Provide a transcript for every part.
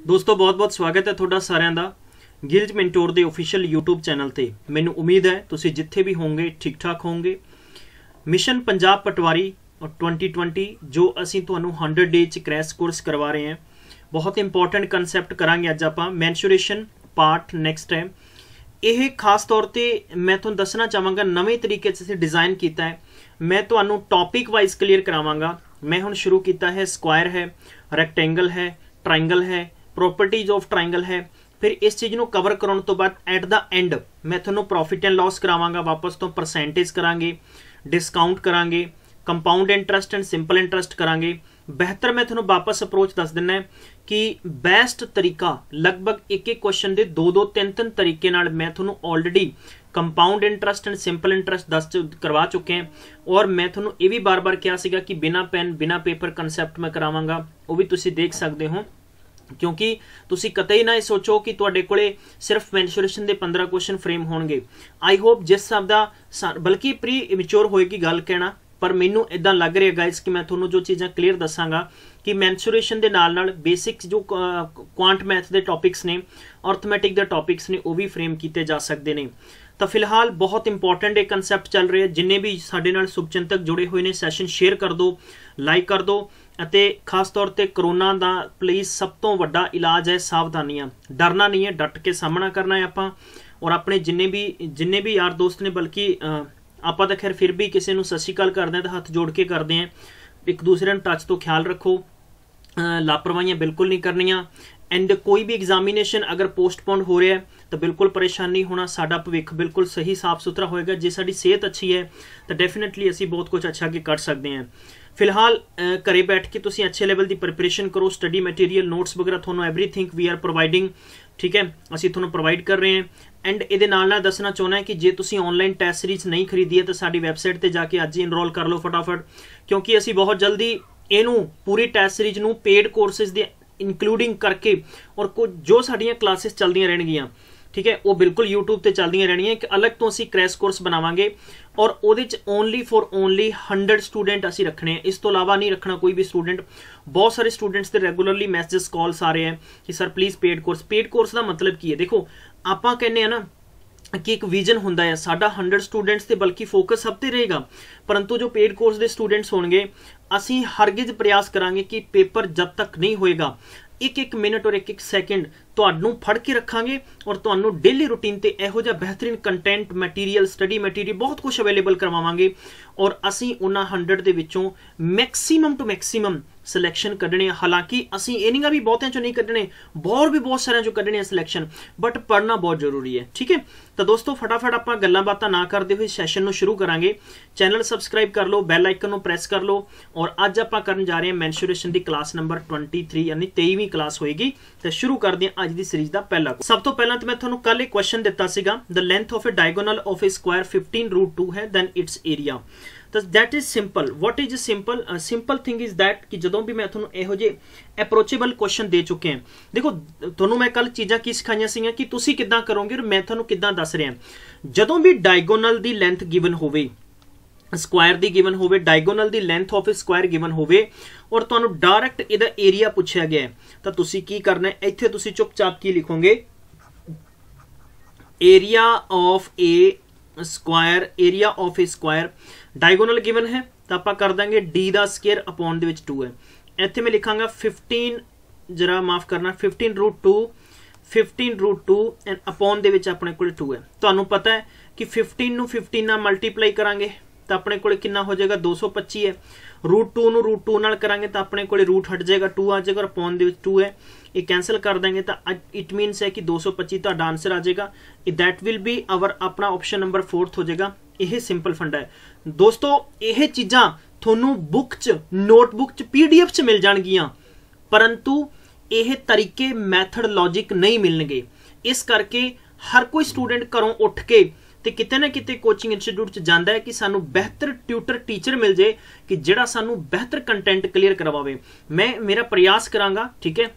दोस्तों बहुत बहुत स्वागत है ਤੁਹਾਡਾ ਸਾਰਿਆਂ ਦਾ ਗਿਲਜ ਮੈਂਟੋਰ ਦੇ ऑफिशियल YouTube ਚੈਨਲ ਤੇ। ਮੈਨੂੰ ਉਮੀਦ ਹੈ ਤੁਸੀਂ ਜਿੱਥੇ ਵੀ ਹੋਵੋਗੇ ਠੀਕ ਠਾਕ ਹੋਵੋਗੇ। ਮਿਸ਼ਨ ਪੰਜਾਬ ਪਟਵਾਰੀ 2020 ਜੋ ਅਸੀਂ ਤੁਹਾਨੂੰ 100 ਡੇ ਚ ਕ੍ਰੈਸ਼ ਕੋਰਸ ਕਰਵਾ ਰਹੇ ਹਾਂ, ਬਹੁਤ ਇੰਪੋਰਟੈਂਟ ਕਨਸੈਪਟ ਕਰਾਂਗੇ ਅੱਜ ਆਪਾਂ। ਮੈਂਸੂਰੇਸ਼ਨ ਪਾਰਟ ਨੈਕਸਟ ਹੈ। ਇਹ ਖਾਸ ਤੌਰ ਤੇ ਮੈਂ ਤੁਹਾਨੂੰ ਦੱਸਣਾ ਚਾਹਾਂਗਾ ਨਵੇਂ ਤਰੀਕੇ ਚ ਅਸੀਂ ਡਿਜ਼ਾਈਨ ਕੀਤਾ ਹੈ। मैं ਤੁਹਾਨੂੰ टॉपिक वाइज क्लीयर करावांगा। मैं हुण शुरू किया है स्क्वायर है, रैक्टेंगल है, ट्राइंगल है, प्रॉपर्टीज ऑफ ट्राइंगल है। फिर इस चीज़ को कवर करने तो बाद एट द एंड मैं थोड़ा प्रॉफिट एंड लॉस करावांगा, वापस तो परसेंटेज करांगे, डिस्काउंट करांगे, compound interest and simple interest करांगे। बेहतर मैं थोड़ा वापस अप्रोच दस दिना है कि बेस्ट तरीका लगभग एक क्वेश्चन के दो तीन तरीके नाल मैं थोड़ा already compound interest and simple interest दस करवा चुके हैं। और मैं थोड़ा ये भी बार बार कहा सीगा कि बिना पेन बिना पेपर कंसैप्ट मैं करावांगा, वो भी तुसी देख सकते हो। क्योंकि तुसी कतई ना सोचो कि तुहाडे कोले सिर्फ मैंसुरेशन के 15 क्वेश्चन फ्रेम होणगे। आई होप जिस हिसाब दा बल्कि प्री इमेच्योर होएगी गल कहना, पर मैनू इदां लग रहा गाइस कि मैं थोनों जो चीज़ां क्लीयर दसांगा कि मैंसुरेशन के नाल नाल बेसिक्स जो क्वांट मैथ के टॉपिक्स ने, अर्थमैटिक के टॉपिक्स ने, वो भी फ्रेम किए जा सकते हैं। तो फिलहाल बहुत इंपॉर्टेंट एक कंसैप्ट चल रहे हैं। जिन्हें भी साडे नाल शुभचिंतक जुड़े हुए हैं सैशन शेयर कर दो, लाइक कर दो। अते खास तौर पर करोना का प्लीज़ सब तो वड्डा इलाज है सावधानियां। डरना नहीं है, डट के सामना करना है आपां। और अपने जिन्ने भी यार दोस्त ने, बल्कि आपां तां खैर फिर भी किसी नूं सत श्री अकाल करदे हैं तो हथ जोड़ के करते हैं। एक दूसरे टच तो ख्याल रखो, लापरवाहियां बिल्कुल नहीं करनियां। एंड कोई भी एग्जामिनेशन अगर पोस्टपोन हो रहा है तो बिल्कुल परेशान नहीं होना। साडा भविख बिल्कुल सही साफ सुथरा होएगा। जे साडी सेहत अच्छी है तो डेफिनेटली असी बहुत कुछ अच्छा अगे कर सकते हैं। फिलहाल घरे बैठ के तुसीं अच्छे लेवल की प्रिपरेशन करो। स्टडी मटीरियल नोट्स वगैरह थोनों एवरीथिंग वी आर प्रोवाइडिंग, ठीक है, असी थोनों प्रोवाइड कर रहे हैं। एंड ये नाल दसना चाहना है कि जे तुसीं ऑनलाइन टैस्ट सीरीज नहीं खरीदी है तो साडी वैबसाइट पर जाके अज ही इनरोल कर लो फटाफट, क्योंकि असी बहुत जल्दी इनू पूरी टैस्ट सीरीज नू पेड कोर्सेज दे इंक्लूडिंग करके और कुछ जो साड़ियाँ क्लासेस चलदियां रहणगियां, ठीक है, वो बिल्कुल यूट्यूब पर चलदियां रहणगियां। एक अलग तो असी क्रैश कोर्स बनावांगे और ਉਹਦੇ ਚ ओनली फॉर ओनली 100 स्टूडेंट असी रखने हैं। इस तो इलावा नहीं रखना कोई भी स्टूडेंट। बहुत सारे स्टूडेंट्स के रेगुलरली मैसेजेस कॉल्स आ रहे हैं कि sir please paid course. Paid course का मतलब की है, देखो आपां कहने ना कि एक विजन होंदा है साडा 100 स्टूडेंट्स ते, बल्कि फोकस सब ते रहेगा। परंतु जो पेड कोर्स के स्टूडेंट्स होंगे असी हरगिज प्रयास करांगे कि पेपर जब तक नहीं होएगा एक एक मिनट और एक एक सैकेंड तुहानू फड़ के रखांगे और तुहानू डेली रूटीन ते इहो जिहा बेहतरीन कंटेंट मटीरियल, स्टडी मटीरियल बहुत कुछ अवेलेबल करवावांगे। और असी उन्हां 100 दे विचों मैक्सीमम टू मैक्सीमम सिलेक्शन कढ़ने। हालांकि असी ये नहीं भी बहुतों चो नहीं कढ़ने, और भी बहुत सारे चो कढ़ने सिलेक्शन, बट पढ़ना बहुत जरूरी है, ठीक है। तो दोस्तों फटाफट आपां गल्लां बातां ना करदे होए सैशन नूं शुरू करांगे। चैनल सबसक्राइब कर लो, बैल आइकन नूं प्रेस कर लो। और अज आपां करन जा रहे हैं मैंसुरेशन की क्लास नंबर 23 यानी 23वीं क्लास होएगी। तो शुरू करते हैं अज की सीरीज का पहला। सब तो पहला तो मैं तुहानूं कल एक क्वेश्चन दिता सीगा, the length of A diagonal of a square 15√2 है, देन इट्स एरिया। तो that is simple. What is simple? Simple thing is that कि जो भी मैं थोड़ा यहो जे अप्रोचेबल क्वेश्चन दे चुके हैं, देखो थोनों मैं कल चीज़ां की सिखाइयां सी कि तुसी किद्दां करोगे और मैं थोनों किद्दां दस रहा। जदों भी डायगोनल दी लेंथ गिवन होवे, स्क्वायर दी गिवन होवे, diagonal the length of a square given होवे और तुहानूं डायरैक्ट इहदा एरिया पूछा गया है, तो तुसी की करना है, इत्थे तुसी चुपचाप की लिखोगे, area of a square, area of a square. Diagonal given है तो आप कर देंगे डी दा स्केयर अपॉन दे विच 2 है। इत्थे मैं लिखांगा 15, जरा माफ करना, 15√2 एंड अपॉन दे विच अपने कोल 2 है। तुहानूं पता है कि 15 नूं 15 नाल मल्टीप्लाई करांगे तो अपने को कितना हो जाएगा, 225 है। √2 नूं √2 नाल करांगे तो अपने को रूट हट जाएगा, 2 आ जाएगा और अपॉन दे विच 2 है। ये कैंसल कर देंगे तो इट मीनस है कि 225 तो आंसर आ जाएगा। दैट विल बी आवर अपना ऑप्शन नंबर 4 हो जाएगा। यह सिंपल फंडा है दोस्तों। यह चीज़ां थोनों बुक च, नोटबुक च, PDF च मिल जाणगियां, परंतु यह तरीके मैथड लॉजिक नहीं मिलणगे। इस करके हर कोई स्टूडेंट घरों उठ के तो किते ना किते कोचिंग इंस्टीट्यूट च जांदा है कि सानू बेहतर ट्यूटर टीचर मिल जाए कि जिहड़ा सानू बेहतर कंटेंट क्लीयर करवावे। मैं मेरा प्रयास करांगा, ठीक है।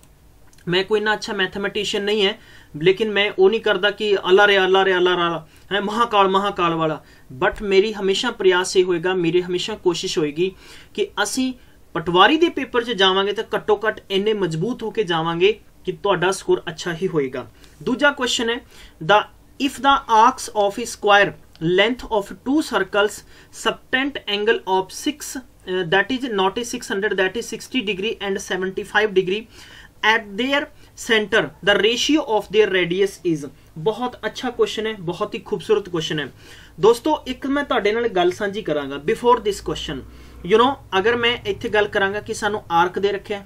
मैं कोई ना अच्छा मैथमेटिशियन नहीं है, लेकिन मैं वो नहीं करता कि अल्लाह रे अल्लाह रे अल्लाह है महाकाल महाकाल वाला। बट मेरी हमेशा प्रयास ये होएगा, मेरी हमेशा कोशिश होएगी कि असी पटवारी दे पेपर च जावांगे तो घट्टो घट्ट इन्ने मजबूत होके जावांगे कि तुहाडा स्कोर अच्छा ही होएगा। दूजा क्वेश्चन है the if the arcs of a square length of to circles subtend angle of 6 that is not a 600 that is 60 degree and 75 degree at their center the ratio of their radius is। बहुत अच्छा question है, बहुत ही खूबसूरत question है दोस्तों। एक मैं तुहाडे नाल गल सांझी करांगा before this question. You know अगर मैं इत्थे गल करांगा कि सानू आर्क दे रखिया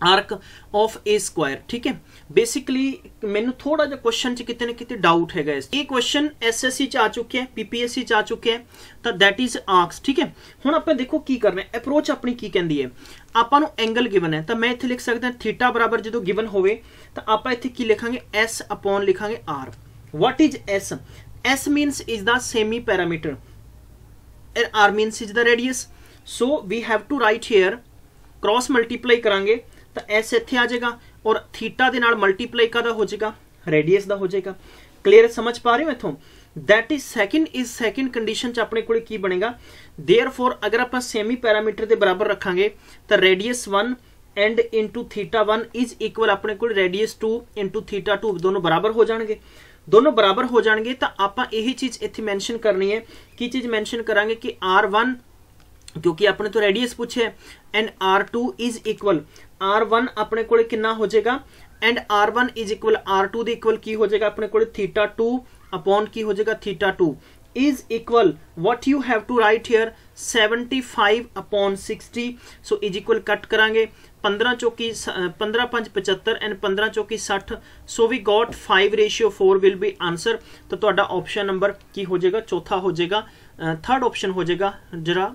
आर्क ऑफ ए स्क्वायर, ठीक है। बेसिकली मैनू थोड़ा जिहा क्वेश्चन च किते ना किते डाउट है। ये क्वेश्चन एसएससी च आ चुके हैं, पीपीएससी च आ चुके हैं, तो दैट इज आर्क्स, ठीक है। हुण आपां देखो की करना है, अप्रोच अपनी की कहंदी है। आपां नूं एंगल गिवन है, तो मैं इत्थे लिख सकदा थीटा बराबर जो गिवन होवे तो आपां इत्थे की लिखांगे एस अपॉन लिखांगे R. What is S? S means is the semi perimeter and R means is the radius. So we have to write here cross multiply करांगे तो एस इत्थे आ जाएगा और थीटा दे नाल मल्टीप्लाई कादा हो जाएगा, रेडियस दा हो जाएगा। क्लियर समझ पा रहे हो इथों? दैट इज सेकंड कंडीशन च अपने कोल की बनेगा। देयरफॉर अगर आप सेमी पैरामीटर दे बराबर रखांगे तो radius 1 and into theta 1 is equal अपने कोल रेडियस 2 इंटू थीटा 2 दोनों बराबर हो जाएंगे। दोनों बराबर हो जाएंगे तो आप यही चीज इत्थे मेंशन करनी है। की चीज मेंशन करांगे कि R1 क्योंकि अपने तो रेडियस पूछे and R2 is equal R1 अपने कोले कितना हो जाएगा and R1 is equal R2 they equal की हो जाएगा अपने कोले थीटा 2 अपॉन की हो जाएगा theta 2 is equal what you have to write here 75 upon 60। So is equal cut करांगे 15 चौकी 15 5 75 एंड 15 चौकी 60। So we got 5:4 will be answer. तो तुहाडा ऑप्शन नंबर की हो जाएगा, चौथा हो जाएगा, थर्ड ऑप्शन हो जाएगा। जरा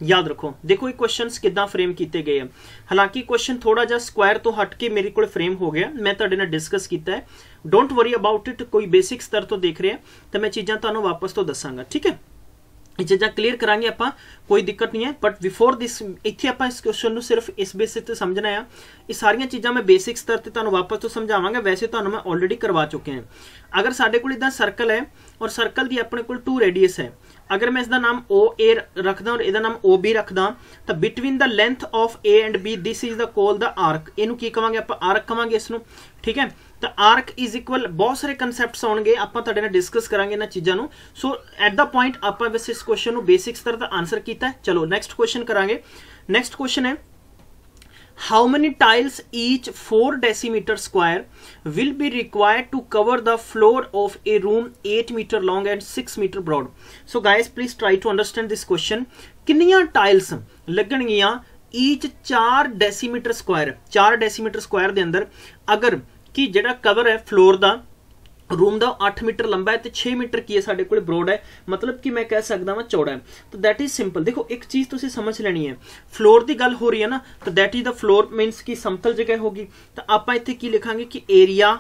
याद रखो, देखो ये क्वेश्चंस कितना फ्रेम किए गए हैं। हालांकि क्वेश्चन थोड़ा जा स्क्वायर तो हट के मेरे को फ्रेम हो गया, मैं तुहाडे नाल डिस्कस किया है। डोंट वरी अबाउट इट, कोई बेसिक स्तर तो देख रहे हैं तो मैं चीज़ां तुहानूं वापस तो दसांगा, ठीक है। ये चीज़ां क्लीयर करांगे आपां, कोई दिक्कत नहीं है। बट बिफोर दिस इत्थे आपां इस क्वेश्चन नूं सिर्फ इस बेसिस ते समझना है। ये सारियां चीज़ां मैं बेसिक स्तर ते तुहानूं वापस तो समझावांगा, वैसे तुहानूं मैं ऑलरेडी करवा चुके हैं। अगर साडे कोल इदां सर्कल है और सर्कल दी अपने कोल 2 रेडियस है, अगर मैं इसका नाम ओ ए रखदा और इसका नाम ओ बी रखदा तो between the length of A and B this is the call the arc. इनू की कहांगे आपां आर्क कहांगे इसनूं, ठीक है। तो आर्क इज इक्वल बहुत सारे कंसैप्ट्स आउणगे, आपां तुहाडे नाल डिस्कस करांगे इन्हां चीज़ां नूं। सो एट द पॉइंट आपां वैसे इस क्वेश्चन नूं बेसिक स्तर दा आंसर कीता है। चलो नेक्स्ट क्वेश्चन करांगे। नेक्स्ट क्वेश्चन है how many tiles each 4 decimeter square will be required to cover the floor of a room 8 meter long and 6 meter broad? So guys please try to understand this question। किन्नियां tiles लगणगियां each 4 decimeter square 4 decimeter square दे अंदर अगर कि जेड़ा cover है floor दा room का 8 metre लंबा है तो 6 मीटर की है साढ़े को ब्रॉड है, मतलब कि मैं कह सकता वा चौड़ा है। तो दैट इज सिंपल। देखो एक चीज तुसी समझ लेनी है, फ्लोर की गल हो रही है ना, तो दैट इज द फ्लोर मीनस की समतल जगह होगी। तो आप इत्थे की लिखांगे कि एरिया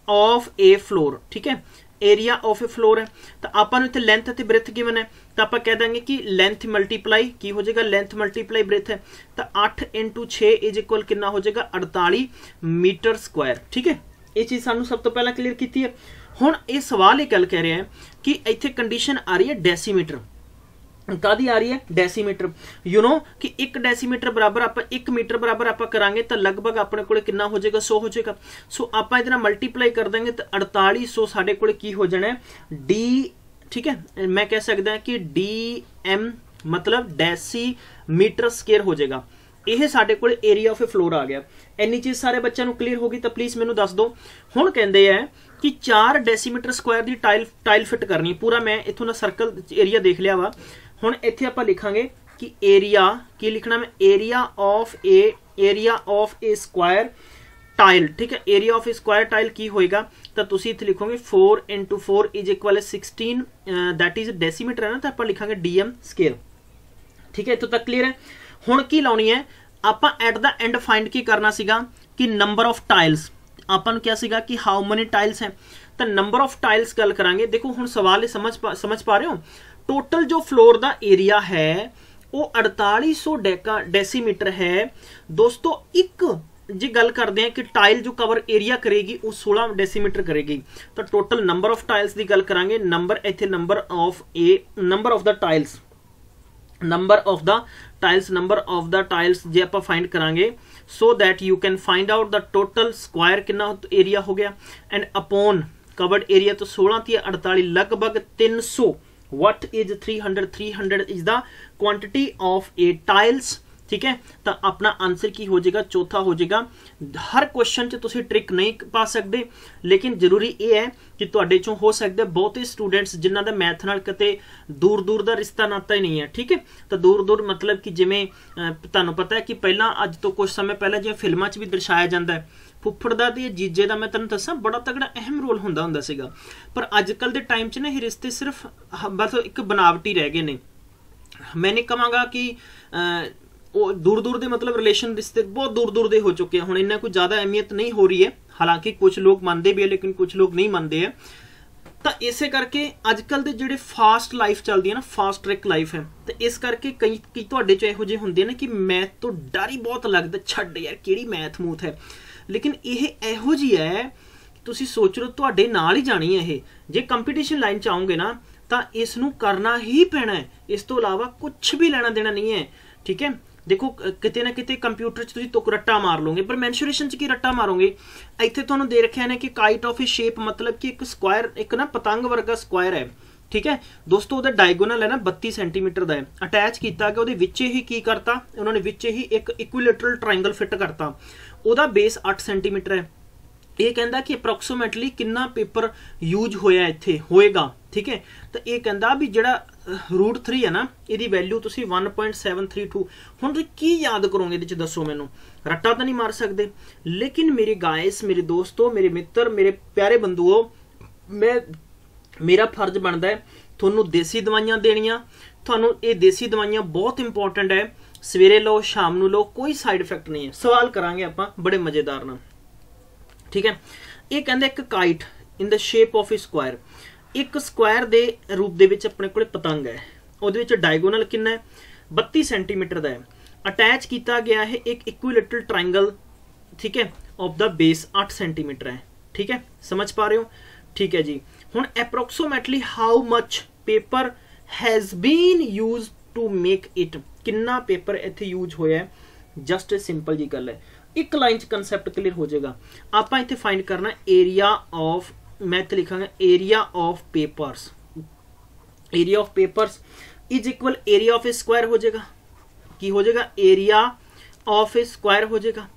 ऑफ ए फ्लोर, ठीक है। एरिया ऑफ ए फ्लोर है तो आप लेंथ ते ब्रेथ गिवन है, तो आप कह देंगे कि लेंथ मल्टीप्लाई की हो जाएगा, लेंथ मल्टीप्लाई ब्रेथ है तो 8 × 6 इज इक्वल कितना हो जाएगा 48 मीटर स्क्वायर, ठीक है। ये चीज़ सानू सब तो पहला क्लीयर की है। हुण ये सवाल ये गल कह रहे हैं कि इत्थे कंडीशन आ रही है डेसीमीटर, कादी आ रही है डेसीमीटर। यू नो कि 1 डेसीमीटर बराबर आप 1 मीटर बराबर आप करांगे तो लगभग अपने को कितना हो जाएगा 100 हो जाएगा। सो आप इधर मल्टीप्लाई कर देंगे तो 4800 साढ़े को की हो जाना है डी, ठीक है। मैं कह सकता कि DM मतलब डेसीमीटर स्क्वायर हो जाएगा। यह साढ़े को एरिया ऑफ ए फ्लोर आ गया। इन्नी चीज़ सारे बच्चों को क्लीयर होगी तो प्लीज़ मैनू दस दो। हुण कहते हैं कि 4 डेसीमीटर स्क्वायर की टाइल फिट करनी है पूरा। मैं इथों सर्कल एरिया देख लिया वा। हुण इत्थे आपां लिखांगे कि एरिया की लिखना मैं area of a square tile, ठीक है। Area of a square tile की होएगा तो तुसी इत्थे लिखोगे 4 × 4 is equal 16 that is decimetre है ना, तो आपां लिखांगे DM स्क्वायर, ठीक है। इत्थों तक क्लीयर है। हुण की लाउणी है आपां एट द एंड फाइंड की करना सीगा कि नंबर ऑफ टाइल्स आपां नूं क्या सीगा कि हाउ मनी टाइल्स हैं, तो नंबर ऑफ टाइल्स गल करांगे। देखो हुण सवाल समझ पा रहे हो। टोटल जो फ्लोर दा एरिया है वो 4800 डेसीमीटर है दोस्तों। एक जी गल करते हैं कि टाइल जो कवर एरिया करेगी वो 16 डेसीमीटर करेगी। तो टोटल नंबर ऑफ टाइल्स की गल करांगे। नंबर इत्थे नंबर ऑफ द टाइल्स जे आप फाइंड करांगे so that you can find out the total square कितना एरिया हो गया एंड अपॉन कवर्ड एरिया तो 16×48 लगभग 300 what is 300 is the quantity of a tiles ठीक है तो अपना आंसर की हो जाएगा चौथा हो जाएगा हर क्वेश्चन च तुसी ट्रिक नहीं पा सकते लेकिन जरूरी ये है कि तुहाडे चों हो सकते बहुते स्टूडेंट्स जिन्हां दा मैथ नाल कते दूर दूर दा रिश्ता नाता ही नहीं है ठीक है तो दूर दूर मतलब कि जिवें तुहानूं पता है कि पहला अज तो कुछ समय पहले जिवें फिल्मां च भी दर्शाया जाता है फुੱਫੜ ਦਾ ਤੇ ਜੀਜੇ ਦਾ मैं तुहानूं दस्सां बड़ा तगड़ा अहम रोल हुंदा सीगा पर अजकल दे टाइम च ना ये रिश्ते सिर्फ बस एक बनावटी रह गए ने मैं नहीं कहांगा कि दूर दूर दे मतलब रिलेशन रिश्ते बहुत दूर दूर दे हो चुके हैं हुण इन्ना कोई ज़्यादा अहमियत नहीं हो रही है हालांकि कुछ लोग मानते भी है लेकिन कुछ लोग नहीं मानते हैं तो इसे करके अजकल के जोड़े फास्ट लाइफ चलती है ना फास्ट ट्रिक लाइफ है तो इस करके कई तुहाडे च इहो जिहे हुंदे ने कि मैथ तो डर ही बहुत लगदा छड्ड यार किहड़ी मैथ मूथ है लेकिन यह इहो जी है तुसी सोच लो तुहाडे नाल ही जानी है ये जे कंपीटीशन लाइन च आओगे ना तो इसनूं करना ही पैना है इस तो इलावा कुछ भी लेना देना नहीं है ठीक है देखो किते ना किते कंप्यूटर च तुसीं तुक रट्टा मार लोगे पर मैंशुरेशन च की रट्टा मारोगे इत्थे तुहानूं दे रखिया ने कि काइट ऑफ ए शेप मतलब कि एक स्क्वायर एक ना पतंग वर्गा स्क्वायर है ठीक है दोस्तों उहदा डायगोनल है ना 32 सेंटीमीटर का है अटैच किया गया उहदे विच ही की करता उन्होंने विच ही एक इक्विलेटरल ट्रायंगल फिट करता उहदा बेस 8 सेंटीमीटर है ये कहता कि अप्रोक्सीमेटली कितना पेपर यूज होया इत्थे होएगा ठीक है तो ये कहता भी जिहड़ा √3 है ना इहदी वैल्यू तुसी 1.732 हुण तुसीं की याद करोगे इहदे च दसो मैनूं रट्टा तो नहीं मार सकते लेकिन मेरे गाइस मेरे दोस्तों मेरे मित्र मेरे प्यारे बंधुओं मैं मेरा फर्ज बनता है तुहानूं देसी दवाइयां देनियां तुहानूं ये देसी दवाइयां बहुत इंपॉर्टेंट है सवेरे लो शाम नूं लो कोई साइड इफेक्ट नहीं है सवाल करांगे आपां बड़े मजेदार नाल ठीक है ये कहंदे एक kite in the shape of a square एक स्क्वायर दे रूप दे विच अपने कोले पतंग है उहदे विच डायगोनल कितना है 32 सेंटीमीटर का है अटैच किया गया है एक इक्विलेटरल ट्रायंगल ठीक है ऑफ द बेस 8 सेंटीमीटर है ठीक है समझ पा रहे हो ठीक है जी हुण approximately how much paper has been use to make it कितना पेपर इत्थे यूज होया है जस्ट ए सिंपल जी गल है एक लाइन च कंसैप्ट क्लीयर हो जाएगा आपां इत्थे फाइंड करना एरिया ऑफ मैं इत्थे लिखांगा area of papers is equal area of a square हो जाएगा की हो जाएगा एरिया ऑफ ए स्क्वायर हो जाएगा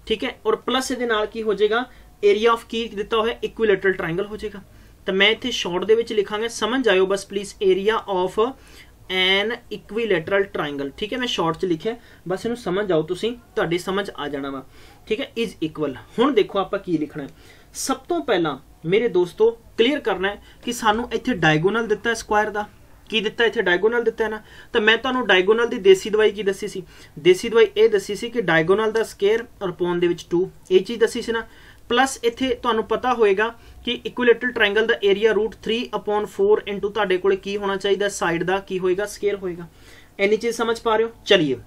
ठीक है और प्लस इहदे नाल की हो जाएगा एरिया ऑफ की दिता होया इक्विलेटरल ट्रायंगल हो जाएगा तो मैं इत्थे शॉर्ट दे विच लिखांगा समझ जाओ बस please area of an equilateral triangle ठीक है मैं शॉर्ट च लिखिया बस इनू समझ जाओ तुसी तुहाडी समझ आ जाना वा ठीक है इज इक्वल हुण देखो आपां की लिखना है सब तो पहला मेरे दोस्तों क्लीयर करना है कि सानू इत्थे डायगोनल दिता है स्क्वायर दा की दिता इत्थे डायगोनल दिता है ना तो मैं तुहानू डायगोनल दी देसी दवाई की दसी सी देसी दवाई ये दसी सी कि डायगोनल दा स्केयर और पौन दे विच 2 ये चीज़ दसी सी ना प्लस इत्थे तुहानू पता होएगा कि इक्विलेटरल ट्रायंगल दा एरिया √3/4 इंटू तुहाडे कोले की होना चाहिए साइड दा की होएगा स्केयर होएगा इन्नी चीज़ समझ पा रहे हो चलिए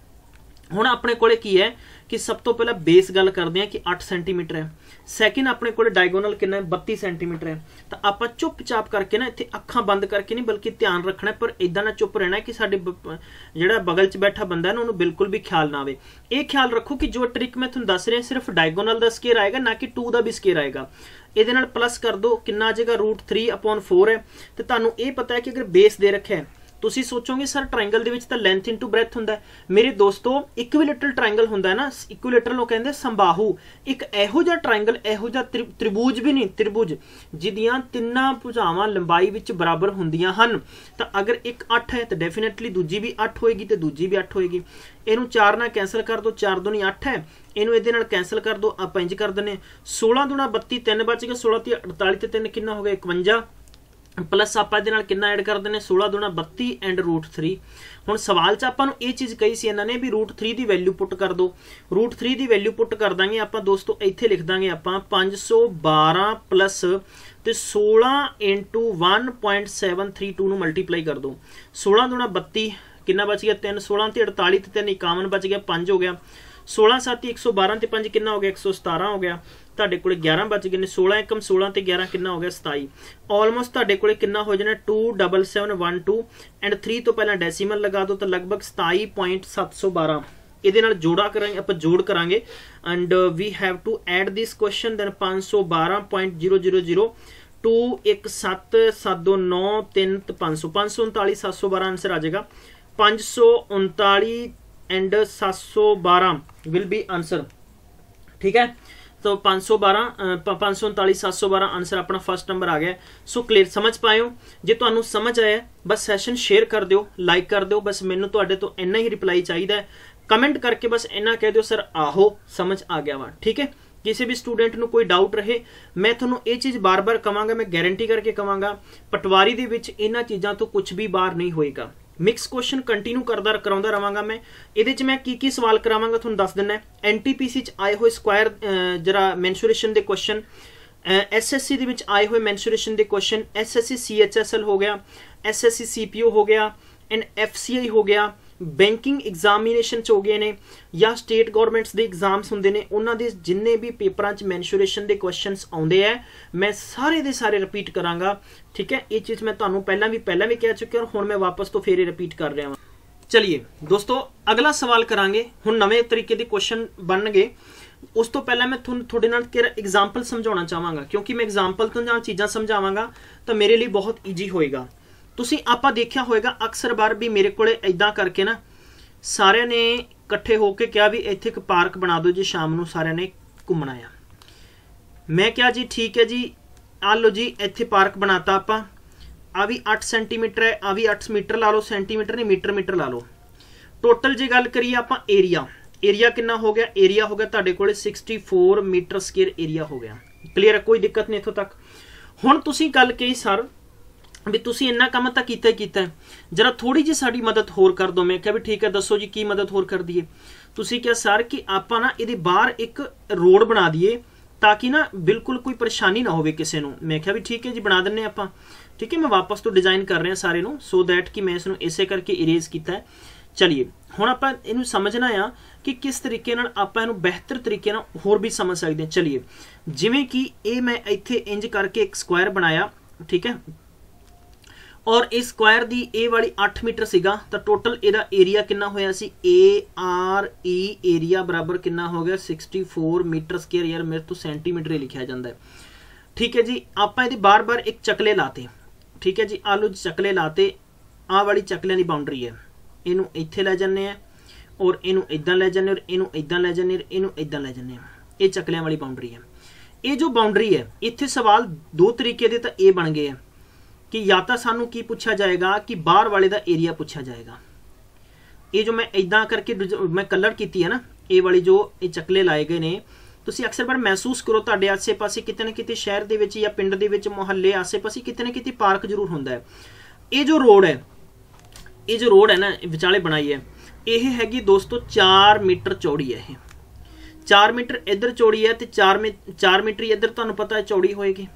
हुण अपने कोले की है कि सब तो पहला बेस गल करते हैं कि 8 सेंटीमीटर है सैकेंड अपने कोले डायगोनल कितना है 32 सेंटीमीटर है तो आप चुपचाप करके ना इत्थे अखां बंद करके नहीं बल्कि ध्यान रखना पर इदां ना चुप रहना कि साडे जिहड़ा बगल च बैठा बंदा है ना उन्होंने बिल्कुल भी ख्याल ना आवे ये ख्याल रखो कि जो ट्रिक मैं तुहानूं दस रहा सिर्फ डायगोनल दा स्केयर आएगा ना कि 2 दा भी स्केयर आएगा इहदे नाल प्लस कर दो कितना आ जाएगा √3/4 है तो तुहानूं ये पता है कि अगर बेस दे रखा है तुसी सोचोगे सर ट्रायंगल दे विच तां लेंथ इंटू ब्रैथ हुंदा है मेरे दोस्तों इक्विलेटरल ट्रायंगल हुंदा है ना इक्विलेटरल नूं कहंदे संबाहु एक इहो जिहा ट्रायंगल इहो जिहा त्रिभुज भी नहीं त्रिभुज जिहदियां तिन्नां भुजावां लंबाई विच बराबर हुंदियां हन तां अगर एक 8 है तो डेफिनेटली दूजी भी 8 होएगी तो दूजी भी 8 होएगी इहनूं 4 नाल कैंसल कर दो 4 दूनी 8 है इहनूं इहदे नाल कैंसल कर दो आपां इंज कर दिंदे 16 दूना 32 3 बच गए 16 ती 48 ते 3 कितना हो गया 51 प्लस आप कितना ऐड कर देने 16 दूना 32 एंड √3 हुण सवाल च आपां नूं ये चीज़ कही सी इन्हां ने भी √3 की वैल्यू पुट कर दो √3 की वैल्यू पुट कर देंगे आपां दोस्तों इत्थे लिख देंगे आपां 512 प्लस तो 16 इंटू 1.732 नूं मल्टीप्लाई कर दो 16 दूना 32 कितना बच गया 3 16 ते 48 ते 3 51 बच गया 5 हो गया 16 7 112 ते 5 कितना हो गया 117 हो गया ਤੁਹਾਡੇ ਕੋਲੇ 11 बच गए ने 16 एकम 16 ते 11 कितना हो गया 27 ऑलमोस्ट ਤੁਹਾਡੇ ਕੋਲੇ कितना हो जाना 27712 एंड 3 तो पहला डेसीमल लगा दो तो लगभग 27.712 ਇਹਦੇ ਨਾਲ ਜੋੜਾ ਕਰਾਂਗੇ, ਆਪਾਂ ਜੋੜ ਕਰਾਂਗੇ and we have to add this question then 512.000 2 1 7 7 2 9 3 500 539 712 answer आ जाएगा। 539 एंड 712 विल बी आंसर, ठीक है। तो 539 712 आंसर अपना फर्स्ट नंबर आ गया। सो क्लियर समझ पाए हो? जे तुहानू समझ आया बस सैशन शेयर कर दो, लाइक कर दो, बस मैनू तुहाडे तो इन्ना ही रिप्लाई चाहिए। कमेंट करके बस इन्ना कह दो सर आहो समझ आ गया वा, ठीक है। किसी भी स्टूडेंट को कोई डाउट रहे, मैं थोनों ये चीज़ बार बार कहांगा, मैं गारंटी करके कहांगा पटवारी दे विच इन्हां चीज़ों तो कुछ भी बाहर नहीं होएगा। मिक्स क्वेश्चन कंटिन्यू करांदा रहांगा मैं। इहदे च मैं की सवाल करावांगा तुहानूं दस दिना है। NTPC च आए हुए स्क्वायर जरा मैंसूरेशन दे क्वेश्चन, SSC दे विच आए हुए मैंसूरेशन दे क्वेश्चन, SSC CHSL हो गया, SSC CPO हो गया एंड FCI हो गया, बैंकिंग एग्जामिनेशन हो गए ने या स्टेट गवर्नमेंट्स के एग्जाम्स होंगे ने, उन्होंने जिन्ने भी पेपरों च मैंसूरेशन के क्वेश्चनस आते हैं मैं सारे दे सारे रिपीट करांगा, ठीक है। ये चीज़ मैं तुहानूं पहला भी कह चुका और हुण मैं वापस तो फिर रिपीट कर रहा हूँ। चलिए दोस्तों अगला सवाल करांगे, हुण नवे तरीके के क्वेश्चन बन गए। उस तो पहला मैं थोड़े नाल एग्जाम्पल समझाना चाहांगा, क्योंकि मैं एग्जाम्पल तो नाल चीज़ां समझावांगा तो मेरे लिए बहुत ईजी होएगा। तुसीं आपां देखिया होएगा अक्सर बार भी मेरे कोले इदां करके ना सारिਆਂ ने इकट्ठे होकर क्या भी इत्थे एक पार्क बना दो जी, शाम नूं सारिਆਂ ने घूमना आ। मैं क्या जी ठीक है जी, आ लो जी इत्थे पार्क बनाता आपां, आ भी 8 सेंटीमीटर है, आ भी 8 मीटर ला लो, सेंटीमीटर नहीं मीटर ला लो। टोटल जे गल करिए आपां एरिया कितना हो गया, एरिया हो गया तुहाडे कोले 64 मीटर स्क्वेयर एरिया हो गया। क्लीयर है, कोई दिक्कत नहीं इत्थों तक। हुण तुसीं गल कही सर भी तुसीं इन्ना काम तो कीता है, जरा थोड़ी जी साडी मदद होर कर दो। मैं क्या भी ठीक है दसो जी की मदद होर कर दीए। तुसीं क्या सर कि आपां ना इहदे बाहर एक रोड बना दिए ताकि ना बिल्कुल कोई परेशानी ना होवे किसी नूं। मैं क्या भी ठीक है जी बना दिंने आपां, ठीक है। मैं वापस तो डिजाइन कर रहा सारे नूं सो दैट कि मैं इसनूं इसे करके इरेज किया है। चलिए हुण आपां इहनूं समझना आ कि किस तरीके नाल आपां इहनूं बेहतर तरीके नाल होर भी समझ सकते हैं। चलिए जिवें कि ये मैं इत्थे इंज करके एक स्क्वायर बनाया, ठीक है, और इस स्क्वायर दी ए वाली 8 मीटर सीगा तो टोटल एदा एरिया कितना होया सी ARE एरिया बराबर कितना हो गया 64 मीटर स्क्वायर। यार मेरे तो सेंटीमीटर ही लिखा जाता है, ठीक है जी। आपां इहदे बार बार एक चकले लाते, ठीक है जी, आलू चकले लाते। आ वाली चकलियां दी बाउंड्री है, इनू इत्थे लै जन्ने आ और इनू इदां लै जन्ने और इनू इदां लै जन्ने और इनू इदां लै जन्ने। ये चकलियां वाली बाउंड्री है। ये जो बाउंड्री है इत्थे सवाल दो तरीके दे तां ये बन गए हैं कि या तो सानू की पूछा जाएगा कि बाहर वाले का एरिया पूछा जाएगा। ये जो मैं इदां करके मैं कलर की है ना, ये वाली जो ये चकले लाए गए ने, तुसीं अक्सर बार महसूस करो तुहाडे आसे पासे किते ना किते शहर दे विच या पिंड दे विच मुहल्ले आसे पासे किते ना किते पार्क जरूर हुंदा है। ये जो रोड है, ये जो रोड है ना विचाले बनाई है, यह हैगी दोस्तों 4 मीटर चौड़ी है। ये 4 मीटर इधर चौड़ी है तो 4 मीटर इधर तुहानूं पता है चौड़ी होएगी।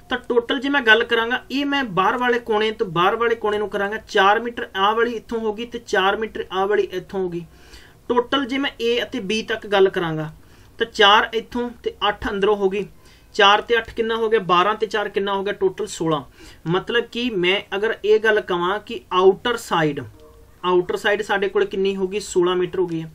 तो टोटल जे मैं गल करांगा ये मैं बाहर वाले कोने तो बाहर वाले कोने नूं करांगा 4 मीटर आ वाली इत्थों होगी तो 4 मीटर आ वाली इत्थों होगी। टोटल जे मैं ए अते बी तक गल करांगा तो 4 इत्थों ते 8 अंदरों होगी। 4 ते 8 कितना हो गया, 12 ते 4 कितना हो गया, टोटल 16। मतलब कि मैं अगर ये गल कहां कि आउटर साइड साडे कोल कितनी होगी 16 मीटर हो गई है।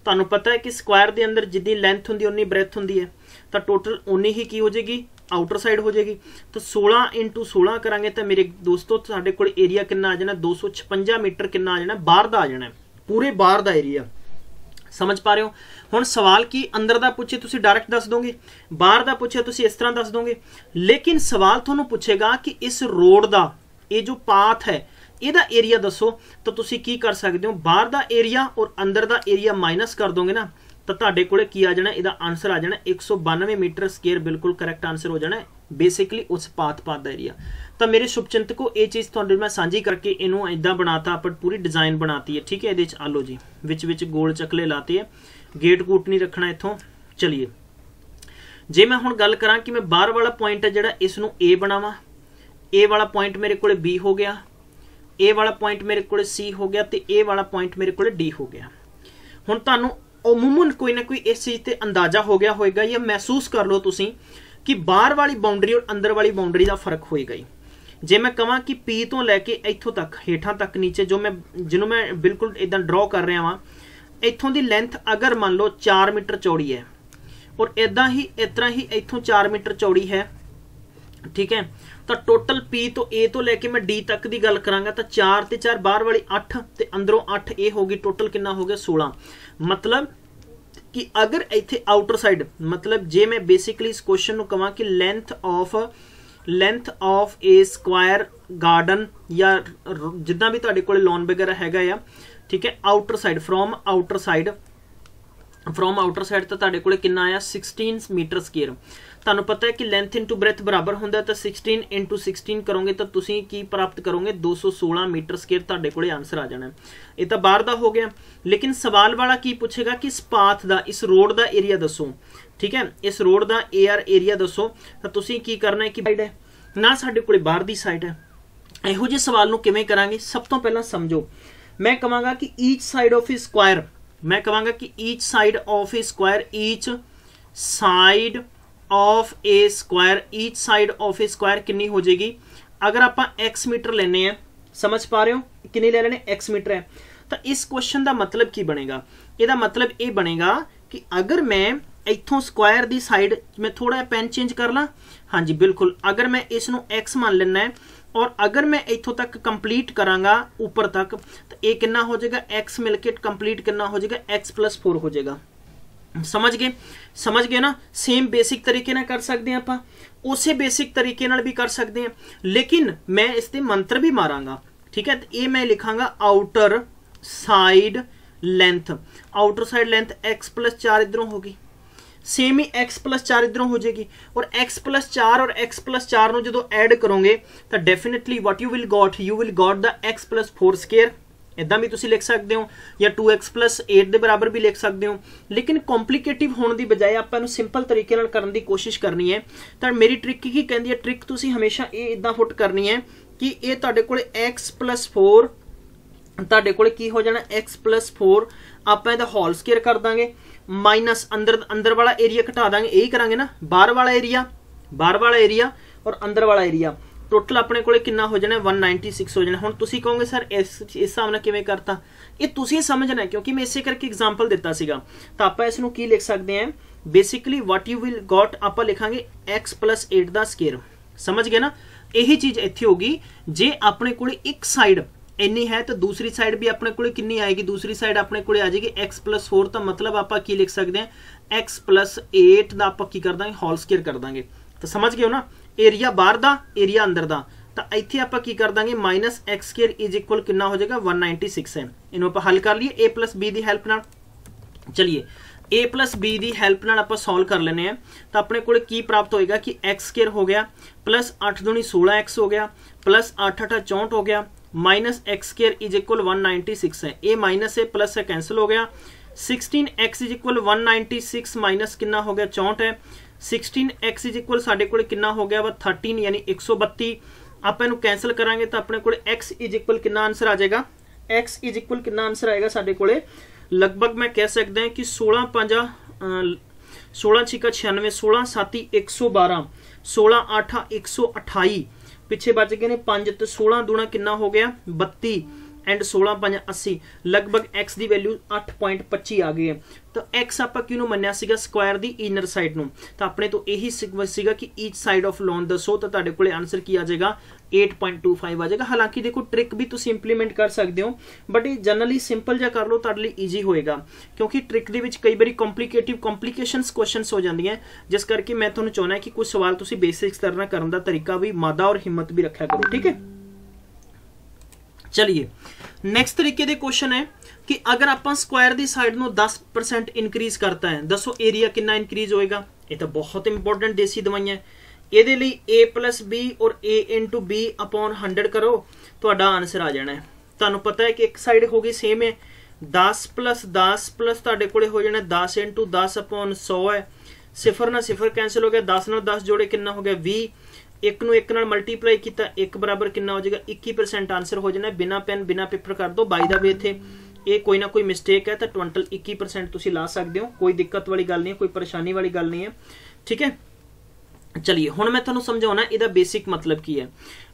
तुहानूं पता है कि स्क्वायर के अंदर जितनी लेंथ होंदी उन्नी ब्रैथ होंदी है, तो टोटल उन्नी ही की हो जाएगी आउटर साइड हो जाएगी। तो 16 × 16 करांगे तो मेरे दोस्तों साडे कोल एरिया कितना आ जाना 256 मीटर कितना आ जाना, बाहर दा आ जाना, पूरे बाहर दा एरिया। समझ पा रहे हो? हुण सवाल की अंदर दा पूछे तुसीं डायरैक्ट दस दोगे, बाहर दा पूछे तुसीं इस तरह दस दोगे। लेकिन सवाल तुहानूं पूछेगा कि इस रोड दा ये जो पाथ है ਇਹਦਾ एरिया दसो, तो तुसी की कर सकते हो, बाहर दा एरिया और अंदर दा एरिया माइनस कर दोगे ना तो तुहाडे कोले की आ जाना, इहदा आंसर आ जाना 192 मीटर स्क्वायर। बिल्कुल करैक्ट आंसर हो जाना बेसिकली उस पाथ दा एरिया। तो मेरे शुभचिंतकों ये चीज़ तुहाडे मैं साझी करके इनू इदां बनाता, अपन पूरी डिजाइन बनाती है, ठीक है। ये आलो जी विच गोल चकले लाते हैं, गेट गूट नहीं रखना इत्थों। चलिए जे मैं हुण गल करां कि मैं बाहर वाला पॉइंट है जिहड़ा इसनूं ए बनावां, ए वाला पॉइंट मेरे कोले बी हो गया, ए वाला पॉइंट मेरे को सी हो गया, तो ए वाला पॉइंट मेरे को डी हो गया। हुण तुहानूं अमूमन कोई ना कोई इस चीज़ से अंदाजा हो गया होगा या महसूस कर लो तुसीं कि बाहर वाली बाउंड्री और अंदर वाली बाउंड्री का फर्क होएगा ही। जे मैं कहां कि पी तो लैके इत्थों तक हेठां तक नीचे जो मैं जिन्हों मैं बिल्कुल इदां ड्रॉ कर रहा वा, इत्थों की लेंथ अगर मान लो 4 मीटर चौड़ी है और इदा ही इस तरह ही इत्थों 4 मीटर चौड़ी है, ठीक है, तो टोटल P तो A तो लैके मैं D तक की गल करांगा तो 4 ते 4 बाहर वाली 8 ते अंदरों 8 ये होगी, टोटल कितना हो गया 16। मतलब कि अगर इत्थे आउटर साइड, मतलब जे मैं बेसिकली इस क्वेश्चन को कहां कि length of a square garden या जिदा भी तुहाडे कोले लॉन वगैरह हैगा या, ठीक है, outer side from outer side तो तुहाडे कोले कितना आया 16 मीटर स्क्वेयर। तुहानू पता है कि लेंथ इंटू ब्रेथ बराबर होंदा, तो 16 इंटू 16 करोगे तो तुसीं की प्राप्त करोगे 216 मीटर स्क्वेयर, तुहाडे कोले आंसर आ जाना है। ये तो बाहर दा हो गया, लेकिन सवाल वाला की पूछेगा कि इस पाथ दा, इस रोड दा एरिया दसो, ठीक है, इस रोड दा एरिया दसो, तो तुसीं की करना है कि साइड है ना साडे कोले बाहर दी साइड है। इहो जिहे सवाल नूं किवें करांगे, सब तो पहला समझो, मैं कहांगा कि each side of a square, मैं कहांगा कि each side of a square, each side of a square, each side of a square कितनी हो जाएगी, अगर आप x मीटर लेने हैं, समझ पा रहे हो कितनी ले लेने x मीटर है, तो इस क्वेश्चन का मतलब की बनेगा, इसका मतलब ये बनेगा कि अगर मैं इत्थों स्क्वायर दी साइड में थोड़ा पेन चेंज कर ला, हाँ जी बिल्कुल, अगर मैं इसनों x मान लेना है और अगर मैं इत्थों तक कंप्लीट करांगा ऊपर तक, तो ये कितना हो जाएगा, x मिलके कंप्लीट कितना हो जाएगा, x+4 हो जाएगा। समझ गए ना। सेम बेसिक तरीके ना कर सकते हैं, आप उसे बेसिक तरीके नाल भी कर सकते हैं, लेकिन मैं इसके मंत्र भी मारांगा, ठीक है। तो ये मैं लिखांगा outer side length, outer side length x+4 इधरों होगी, सेम ही x+4 इधरों हो जाएगी, और x+4 और x+4 नो जो ऐड करोगे तो definitely what you will got the x+4 square, इदा भी तुसी लिख सकते हो, या 2x+8 के बराबर भी लिख सकते हो। लेकिन कॉम्प्लीकेटिव होने की बजाय आपको सिंपल तरीके नाल करने की कोशिश करनी है। तो मेरी ट्रिक की कहती है, ट्रिक तुसी हमेशा ये इदा फुट करनी है कि ये तुहाडे कोले x+4 तुहाडे कोले की हो जाना, x+4 आप इहदा होल स्क्वायर कर देंगे, माइनस अंदर वाला एरिया घटा देंगे, यही करांगे ना, बाहर वाला एरिया और अंदर वाला एरिया, टोटल अपने कोले कितना हो जाना 196 हो जाना। हुण तुसी कहोगे सर इस हिसाब नाल किवें करता, ये तुसी समझना है, क्योंकि मैं इसे करके एग्जाम्पल दिता सीगा। तो आप इसनूं की लिख सकते हैं, basically what you will got आप लिखांगे x+8 दा स्क्वायर, समझ गए ना। यही चीज इत्थे होगी, जे अपने कोले एक साइड इन्नी है तो दूसरी साइड भी अपने कोले कितनी आएगी, दूसरी साइड अपने कोले आ जाएगी x+4, तो मतलब आप की लिख सकते हैं x+8 दा आप की कर देंगे होल स्क्वायर कर देंगे। तो समझ गए हो ना, एरिया बाहर दा एरिया अंदर दा, तो इत्थे आप की कर देंगे -x² इज इक्वल कितना हो जाएगा 196 है। इन्हों आप हल कर लिए a+b की हेल्प नाल। चलिए a+b की हेल्प नाल आप सॉल्व कर लेने हैं, तो अपने को की प्राप्त होएगा कि x² हो गया +8 दूनी 16x हो गया +8 8 64 हो गया -x² इज इक्वल 196 है, ए माइनस है प्लस है कैंसिल हो गया। 16x इज इक्वल 196 माइनस कितना हो गया 64 है, 16x इज इक्वल साढ़े को कितना हो गया वा 13 यानी 132। आप इन्हू कैंसिल करांगे तो अपने को x इज इक्वल कितना आंसर आ जाएगा, x इज इक्वल कितना आंसर आएगा साढ़े को लगभग मैं कह सकते हैं कि 16 5 16 6 96 16 7 112 16 8 128 पिछे बच गए ने 5 तो 16 दूना कितना हो गया 32 एंड 16 5 80 लगभग x की वैल्यू 8.25 आ गई है। तो x आप क्यों मन्या सीगा स्क्वायर दी इनर साइड नु, तो अपने तो यही सीगा कि ईच साइड ऑफ लॉन दसो, तो तुहाडे कोले आंसर की आ जाएगा 8.25 आ जाएगा। हालांकि देखो ट्रिक भी तुम इंप्लीमेंट कर सकते हो, बट ये जनरली सिंपल जा कर लो तुहाडे लई ईजी होएगा, क्योंकि ट्रिक दे विच कई बारी कॉम्प्लीकेशनस क्वेश्चनस हो जांदियां हैं, जिस करके मैं तुहानूं चाहुंदा कि कुछ सवाल तुसीं बेसिक्स तरह करन दा तरीका भी मादा और हिम्मत भी रखा करो, ठीक है। चलिए नेक्स्ट तरीके दे क्वेश्चन है कि अगर आप स्क्वायर दी साइड नो 10% इंक्रीज करता है, दसो एरिया कितना इंक्रीज होएगा। ये तो बहुत इंपॉर्टेंट देसी दवाइयां, ये लिए a+b और a इंटू b अपॉन 100 करो, तो आंसर आ जाना है। तुहानूं पता है कि एक साइड होगी सेम है 10 + 10 प्लस तुहाडे कोले हो जाना 10 इंटू 10 अपॉन 100 है, सिफर ना सिफर कैंसिल हो गया, 10 नाल 10 जोड़े कितना हो गया 20, एक नूं एक नाल मल्टीप्लाई किया 1 बराबर कितना हो जाएगा 21% आंसर हो जाना। बिना पेन बिना पेपर कर दो, बाय द वे इत्थे ये कोई ना कोई मिस्टेक है तो टोटल 21% तुसीं ला सकते हो, कोई दिक्कत वाली गल नहीं है, कोई परेशानी वाली गल नहीं है, ठीक है। चलिए हुण मैं तुहानूं समझाउणा इहदा बेसिक मतलब की है।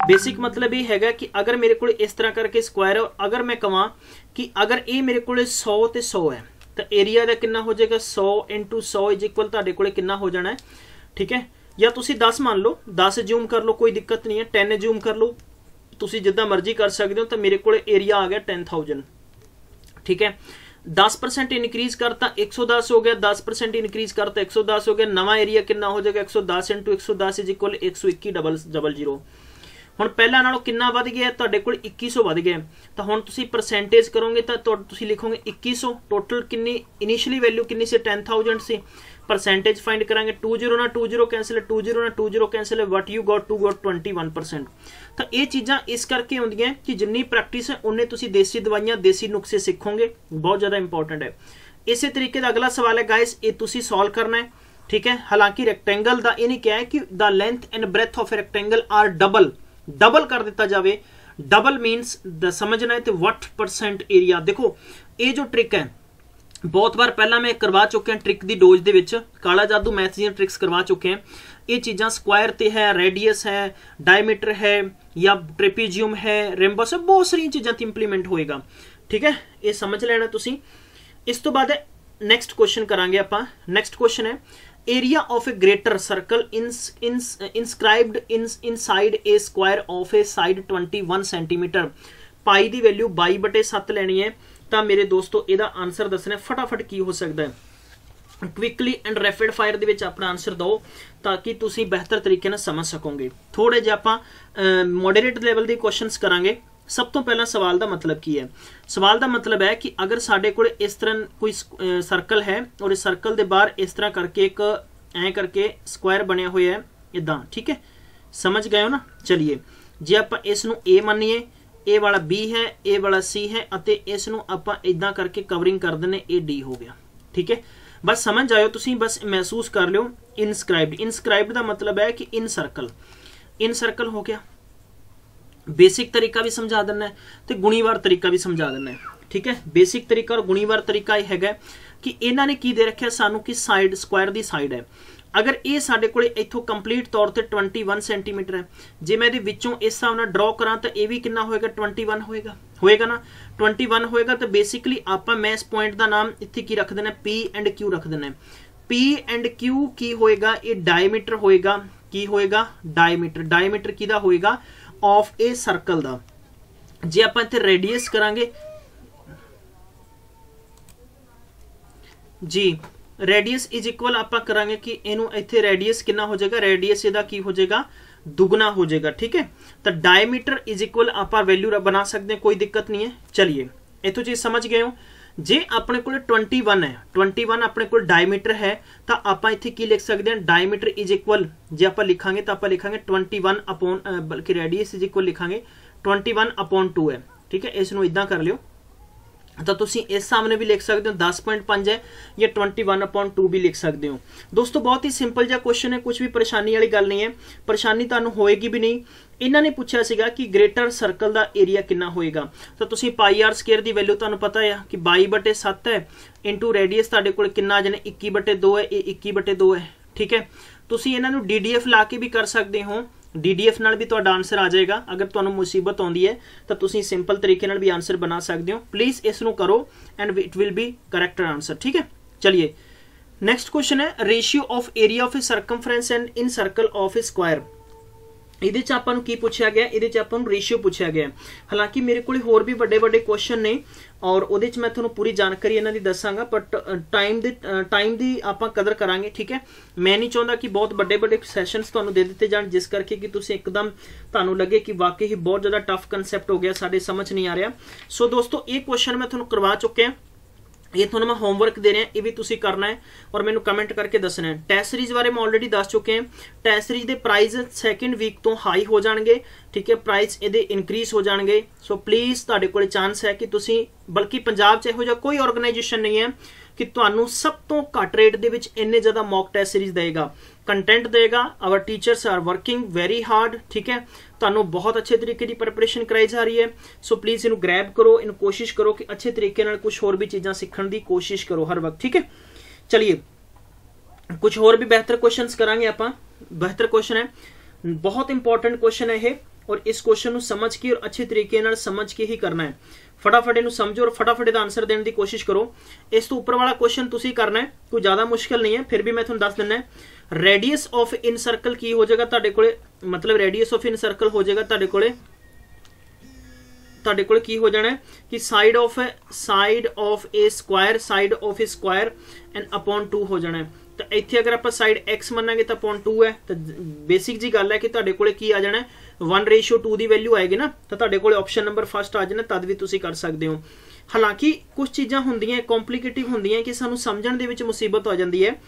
बेसिक मतलब ये हैगा कि अगर मेरे को इस तरह करके स्क्वायर है, और अगर मैं कहां कि अगर ये मेरे को 100 ते 100 है, तो एरिया का कितना हो जाएगा 100 × 100 इज इक्वल तुहाडे कोले कितना हो जाना है, ठीक है। या तुसी 10 मान लो, 10 जूम कर लो, कोई दिक्कत नहीं है, 10 जूम कर लो, तुसी जिद्दां मर्जी कर सकते हो। तो मेरे को एरिया आ गया 10,000, ठीक है। 10% इनक्रीज करता 110 हो गया, 10% इनक्रीज करता 110 हो गया, नवा एरिया कितना हो जाएगा 110 × 110 इज इक्वल 121,000। हुण पहला नालों कितना वध गया, तुहाडे कोल 2100 वध गया। तो हुण तुसीं परसेंटेज करोगे तो तुसीं लिखोगे 2100, टोटल कितनी इनिशियली वैल्यू कितनी सी 10,000 सी, परसेंटेज फाइंड करांगे 20 ना 20 कैंसिल है, 20 ना 20 कैंसिल है, what you got to got 21%। तो ये चीज़ां इस करके आउंदियां कि जिन्नी प्रैक्टिस है उन्ने तुसीं देसी दवाइयां देसी नुस्खे सीखोगे, बहुत ज़्यादा इंपॉर्टेंट है। इस तरीके का अगला सवाल है गाइस, ये तुसीं सॉल्व करना है, ठीक है। हालांकि रैक्टेंगल का ये नहीं क्या है कि the length and breadth of rectangle are double कर दिता जाए। डबल मीनस समझना है तो वट परसेंट एरिया। देखो ये जो ट्रिक है बहुत बार पहला मैं करवा चुके हैं, ट्रिक दी डोज दे विच काला जादू मैथ दी ट्रिक्स करवा चुके हैं। ये चीज़ां स्क्वायर ते है, रेडियस है, डायमीटर है या ट्रेपीजियम है, रेम्बस है, बहुत सारी चीज़ां ते इंप्लीमेंट होएगा, ठीक है। ये समझ लेना तुसीं। इस तो बाद नैक्सट क्वेश्चन करांगे आपां। नैक्सट क्वेश्चन है area of a greater circle inscribed inside a square of a side 21 centimetre. Pi की वैल्यू 22/7 लैनी है। तो मेरे दोस्तों ਇਹਦਾ आंसर दसना फटाफट की हो सकता है। क्विकली एंड रैपिड फायर ਦੇ ਵਿੱਚ अपना आंसर दो ताकि ਤੁਸੀਂ बेहतर तरीके ਨਾਲ समझ सकोगे। थोड़े ਜਿਹੇ ਆਪਾਂ मॉडरेट लेवल ਦੇ क्वेश्चनस करांगे। सब तो पहला सवाल का मतलब की है। सवाल का मतलब है कि अगर साढ़े को इस तरह कोई सर्कल है और इस सर्कल के बाहर इस तरह करके एक ऐ करके स्क्वायर बनया हुआ है इदा, ठीक है, समझ गए हो ना। चलिए जे आप इसनों ए मानीए, ए वाला बी है, ए वाला सी है, इसनों आप इदा करके कवरिंग कर देने, ए डी हो गया, ठीक है। बस समझ जाओ तुसीं, बस महसूस कर लो। इनस्क्राइब्ड, इनस्क्राइब्ड का मतलब है कि इन सर्कल हो गया। बेसिक तरीका भी समझा देना है तो गुणीवार तरीका भी समझा देना है, ठीक है। बेसिक तरीका और गुणीवार तरीका यह है कि इन्होंने की दे रखा सानू कि साइड स्क्वायर की साइड है। अगर ये साडे कोले इत्थों कंप्लीट तौर पर 21 सेंटीमीटर है, जे मैं विचों इस हिसाब नाल ड्रॉ करा तो यह भी कितना होएगा 21 होएगा ना, 21 होएगा। तो बेसिकली आपां मैं इस पॉइंट का नाम इत्थे की रख देना, पी एंड क्यू रख देना। पी एंड क्यू की होएगा, ये डायमीटर होएगा, की होएगा डायमीटर। डायमीटर किहदा होएगा ऑफ ए सर्कल दा। जे आपां इत्थे रेडियस करांगे जी, रेडियस इज इक्वल आप करांगे कि इनू इत्थे रेडियस कितना हो जाएगा, रेडियस इहदा की हो जाएगा दुगना हो जाएगा, ठीक है। तो डायमीटर इज इक्वल आप वैल्यू बना सकते हैं, कोई दिक्कत नहीं है। चलिए इत्थों चीज समझ गए हो। जे अपने को 21 है, 21 अपने को डायमीटर है, तो आप इत्थे की लिख सकते हैं, डायमीटर इज इक्वल जे आप लिखांगे तो आप लिखांगे 21 अपॉन, बल्कि रेडियस इज इक्वल लिखांगे 21/2 है, ठीक है। इसनों इदा कर लियो तो तुसी इस सामने भी लिख सकते हो 10.5 है, या 21/2 भी लिख सकते हो। दोस्तों बहुत ही सिंपल जा क्वेश्चन है, कुछ भी परेशानी वाली गल नहीं है, परेशानी तुहानूं होएगी भी नहीं। इन्होंने पूछा सीगा कि ग्रेटर सर्कल का एरिया कितना होएगा, तो तुसी पाई आर स्केयर की वैल्यू तुहानूं पता है कि 22/7 है, इंटू रेडियस तुहाडे कोल कितना आ जाने 21/2 है, ये 21/2 है, ठीक है। तुसी इन्हां नूं DDF ला के भी कर सकते हो, DDF नाल भी तुहाडा आंसर आ जाएगा। अगर तुहानूं मुसीबत आउंदी है तो तुसी सिंपल तरीके नाल भी आंसर बना सकते हो। प्लीज़ इसनूं करो and it will be correct answer, ठीक है। चलिए नेक्स्ट क्वेश्चन है ratio of area of A circumference and in circle of a square. ਇਹਦੇ ਚ ਆਪਾਂ ਨੂੰ ਕੀ ਪੁੱਛਿਆ ਗਿਆ, ਇਹਦੇ ਚ ਆਪਾਂ ਨੂੰ ਰੇਸ਼ੀਓ ਪੁੱਛਿਆ ਗਿਆ। ਹਾਲਾਂਕਿ ਮੇਰੇ ਕੋਲ ਹੋਰ ਵੀ ਵੱਡੇ ਵੱਡੇ ਕੁਐਸਚਨ ਨੇ ਔਰ ਉਹਦੇ ਚ ਮੈਂ ਤੁਹਾਨੂੰ ਪੂਰੀ ਜਾਣਕਾਰੀ ਇਹਨਾਂ ਦੀ ਦੱਸਾਂਗਾ, ਬਟ ਟਾਈਮ ਦੀ ਆਪਾਂ ਕਦਰ ਕਰਾਂਗੇ, ਠੀਕ ਹੈ। ਮੈਂ ਨਹੀਂ ਚਾਹੁੰਦਾ ਕਿ ਬਹੁਤ ਵੱਡੇ ਵੱਡੇ ਸੈਸ਼ਨਸ ਤੁਹਾਨੂੰ ਦੇ ਦਿੱਤੇ ਜਾਣ ਜਿਸ ਕਰਕੇ ਕਿ ਤੁਸੀਂ ਇੱਕਦਮ ਤੁਹਾਨੂੰ ਲੱਗੇ ਕਿ ਵਾਕਈ ਹੀ ਬਹੁਤ ਜ਼ਿਆਦਾ ਟਫ ਕਨਸੈਪਟ ਹੋ ਗਿਆ, ਸਾਡੇ ਸਮਝ ਨਹੀਂ ਆ ਰਿਹਾ। ਸੋ ਦੋਸਤੋ ਇਹ ਕੁਐਸਚਨ मैं ਤੁਹਾਨੂੰ करवा चुके हैं, ये थोड़ा मैं होमवर्क दे रहे हैं, ये भी तुसी करना है और मैंने कमेंट करके दसना है। टेस्ट सीरीज बारे में ऑलरेडी दस चुके हैं। टेस्ट सीरीज के प्राइस सैकेंड वीक तो हाई हो जाएंगे, ठीक है, प्राइस ये इनक्रीज हो जाएंगे। सो प्लीज़ तुहाडे कोल चांस है कि तुसी, बल्कि पंजाब च इहो जिहा कोई ऑर्गेनाइजेशन नहीं है कि तुहानूं सब तो घट रेट दे विच इन्ने ज़्यादा मॉक टेस्ट सीरीज देगा, कंटेंट देगा। Our teachers are working very hard, ठीक है, तुहानूं बहुत अच्छे तरीके की प्रिपरेशन कराई जा रही है। सो प्लीज़ इनू ग्रैब करो, इन कोशिश करो कि अच्छे तरीके नाल कुछ होर भी चीज़ां सीखण दी कोशिश करो हर वक्त, ठीक है। चलिए कुछ होर भी बेहतर क्वेश्चन करांगे आपां। बेहतर क्वेश्चन है, बहुत इंपॉर्टेंट क्वेश्चन है ये, और इस क्वेश्चन ਨੂੰ समझ के और अच्छे तरीके ਨਾਲ समझ के ही करना है। फटाफट ਇਹਨੂੰ समझो और फटाफट ਇਹਦਾ आंसर देने की कोशिश करो। इस तो ऊपर वाला क्वेश्चन ਤੁਸੀਂ करना है, कोई ज़्यादा मुश्किल नहीं है, फिर भी मैं ਤੁਹਾਨੂੰ ਦੱਸ ਦਿੰਦਾ रेडियस ऑफ इन सर्कल की हो जाएगा ਤੁਹਾਡੇ ਕੋਲੇ, मतलब रेडियस ऑफ इन सर्कल हो जाएगा ਤੁਹਾਡੇ कोले की हो जाना है कि side of a square and upon 2 हो जाना है। तो इत्थे अगर आप साइड x मनांगे तो अपॉन 2 है, तो बेसिक जी गल है कि तुहाडे कोले की आ जाना है 1:2 की वैल्यू आएगी ना, तो तुहाडे कोले ऑप्शन नंबर फर्स्ट आ जाना, तद भी तुसी कर सकते हो। हालांकि कुछ चीज़ां हुंदियां कॉम्प्लीकेटिव हुंदियां कि सानू समझण दे विच मुसीबत आ जाती है।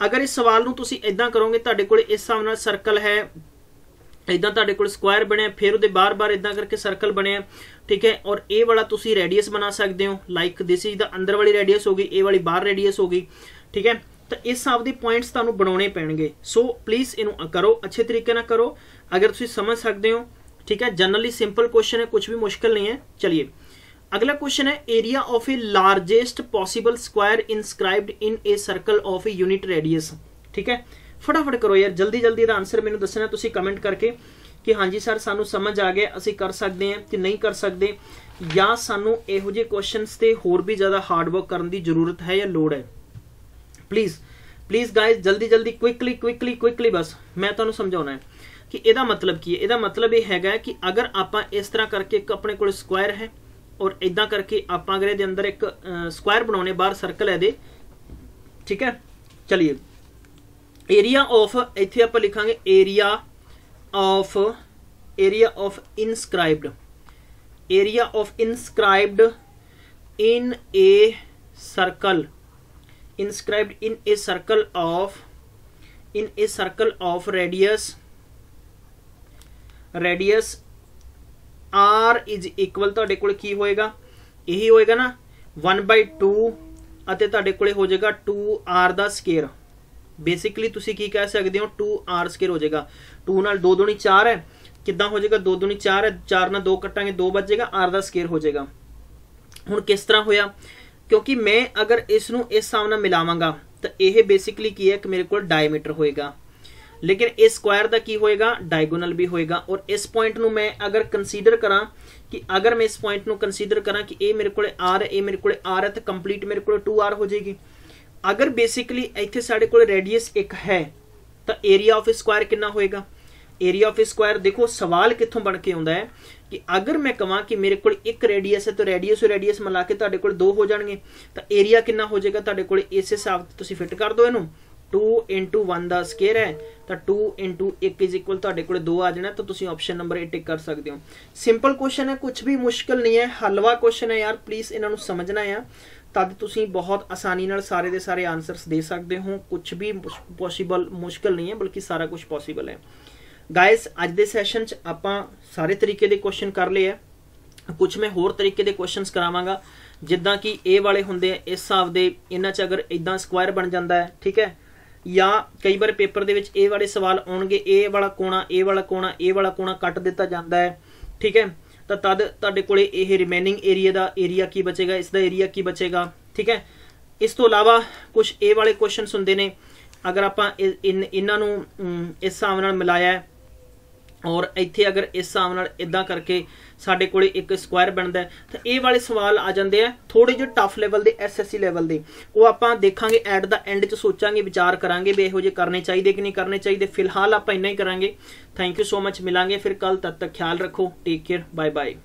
अगर इस सवाल नू तुसी इदां करोगे, तुहाडे कोले इस हिसाब नाल सर्कल है, इदां तुहाडे कोल स्क्वायर बने, फिर उहदे बार बार इदां करके सर्कल बने, ठीक है। और ए वाला तुसी रेडियस बना सकते हो, लाइक दिस इज द अंदर वाली रेडियस होगी, ए वाली बाहर रेडियस होगी, ठीक है। तो इस हिसाब के पॉइंट्स तुहानू बनाने पैणगे। सो प्लीज़ इनू करो, अच्छे तरीके ना करो अगर तुसी समझ सकते हो, ठीक है। जनरली सिंपल क्वेश्चन है, कुछ भी मुश्किल नहीं है। चलिए अगला क्वेश्चन है, area of A largest possible square inscribed in a circle of a unit radius, ठीक है। फटाफट करो यार, जल्दी जल्दी का आंसर मैंने दसना तुसी कमेंट करके कि हाँ जी सर सानू समझ आ गया, असी कर सकते हैं कि नहीं कर सकते, या सानू इहो जिहे क्वेश्चंस ते होर भी ज़्यादा हार्डवर्क करने की जरूरत है या लोड़ है। प्लीज़ प्लीज़ गाइज जल्दी जल्दी क्विकली बस मैं तुहानू समझाना है कि इहदा मतलब की है। इहदा मतलब ये हैगा कि अगर आप इस तरह करके एक अपने कोल स्क्वायर है और इदा करके आप अगर इहदे अंदर एक स्क्वायर बनाने, बाहर सर्कल है दे, ठीक है। चलिए एरिया ऑफ, इत्थे आप लिखांगे area of inscribed in a circle, inscribed in a circle of radius r is equal ਤੁਹਾਡੇ ਕੋਲ ਕੀ ਹੋਏਗਾ, यही होएगा ना 1/2 ਅਤੇ ਤੁਹਾਡੇ ਕੋਲੇ ਹੋ ਜਾਏਗਾ 2r ਦਾ ਸਕੁਅਰ। बेसिकली तुसी की कह सकते हो 2r स्क्वायर हो जाएगा, 2 नाल 2 दूनी 4 है, कितना हो जाएगा 2 दूनी 4 है, 4 नाल 2 कटांगे 2 बच जाएगा, r दा स्क्वायर हो जाएगा। हुण किस तरह होया, क्योंकि मैं अगर इसनू इस हिसाब नाल मिलावांगा तो यह बेसिकली की है कि मेरे को डायमीटर होएगा, लेकिन इस स्क्वायर का की होएगा डायगोनल भी होएगा। और इस पॉइंट नू मैं अगर कंसीडर करा कि अगर मैं इस पॉइंट नू कंसीडर करा कि ये मेरे को आर है, ये मेरे को आर है, तो कंप्लीट मेरे को 2r हो जाएगी। अगर बेसिकली इत्थे साडे कोल रेडियस एक है तो एरिया ऑफ स्क्वायर कितना होएगा, एरिया ऑफ स्क्वायर देखो सवाल कित्थों बन के आउंदा है कि अगर मैं कहां कि मेरे को एक रेडियस है तो रेडियस मिला के तुहाडे कोल 2 हो जाएंगे, तो एरिया कितना हो जाएगा तुहाडे कोल, इस हिसाब से तुसीं फिट कर दो इनू, 2 × 1 का स्क्वायर है तो 2 × 1 इज इक्वल तुहाडे कोल 2 आ जाना। तो तुसीं ऑप्शन नंबर ए टिक कर सकते हो। सिंपल क्वेश्चन है, कुछ भी मुश्किल नहीं है, हलवा क्वेश्चन है यार, प्लीज़ इन्हां नूं समझना है, तद तुसीं बहुत आसानी नाल सारे दे सारे आंसरस दे सकते हो। कुछ भी पॉसीबल मुश्किल नहीं है, बल्कि सारा कुछ पॉसीबल है। गाइस अज दे सैशन च आपां सारे तरीके दे क्वेश्चन कर लिए है, कुछ मैं होर तरीके दे क्वेश्चनस करावांगा, जिद्दां कि ए वाले हुंदे इस हिसाब दे, इन्हां च अगर इदां स्क्वायर बन जाता है, ठीक है। या कई बार पेपर दे विच ए वाले सवाल आउणगे, ए वाला कोणा कट दिता जाता है, ठीक है। तो तद तुहाडे कोले इह रिमेनिंग एरिया दा एरिया की बचेगा, इसका एरिया की बचेगा, ठीक है। इस तो इलावा कुछ ए वाले क्वेश्चन हुंदे ने, अगर आपां इन्हां नूं इस हिसाब नाल मिलाया है और इत्थे अगर इस हिसाब नाल इदां करके साडे कोले एक स्क्वायर बनता है, तो ये वाले सवाल आ जाते हैं थोड़े जो टफ लेवल के, SSC लेवल के, वो आपां देखांगे एट द एंड च, सोचांगे विचार करांगे भी इहो जे करने चाहिए कि नहीं करने चाहिए। फिलहाल आपां इन्ना ही करांगे। थैंक यू सो मच, मिलांगे फिर कल, तब तक ख्याल रखो, टेक केयर, बाय बाय।